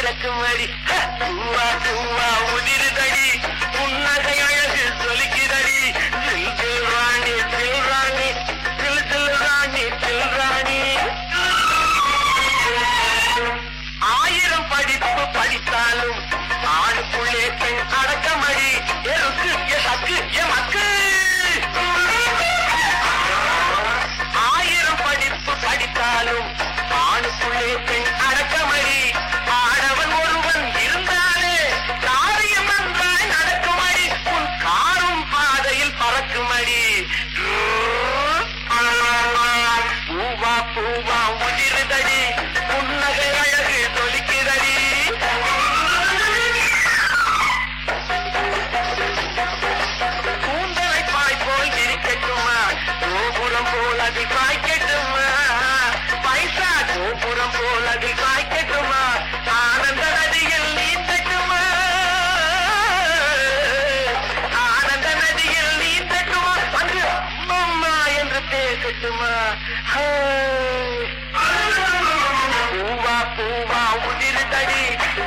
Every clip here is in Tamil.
மலக்குமடி பூவா பூவா உதிருதடி புன்னகை அழகு சொலிக்குதடி தில் தில் ராணி தில் ராணி தில் தில் ராணி தில் ராணி. 1000 படிப்பு படித்தாலும் ஆணுக்குள்ளே பெண் அடக்கமடி எருக்கு எசக்கு எமக்கு. 1000 படிப்பு படித்தாலும் ஆணுக்குள்ளே பெண் அடக்கமடி ஆடவன் ஒருவன் இருந்தாலே காரியம் நன்றாய் நடக்குமடி உன் காரும் பாதையில் பறக்குமடி. பூவா பூவா உதிருதடி புன்னகை அழகு தொலிக்குதடி. கூந்தலை பாய் போல் இருக்கட்டுமா கோபுரம் போல் அது காய்க்கட்டுமா பைசா கோபுரம் போல் அது காய்க்கட்டுமா ஆனந்த நதியில் நீந்தட்டுமா ஆனந்த நதியில் நீந்தட்டுமா அங்கு அம்மா என்று பேசட்டுமா. பூவா பூவா உதிருதடி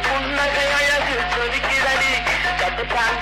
புன்னகை அழகு சொலிக்குதடி கட்டுத்தான்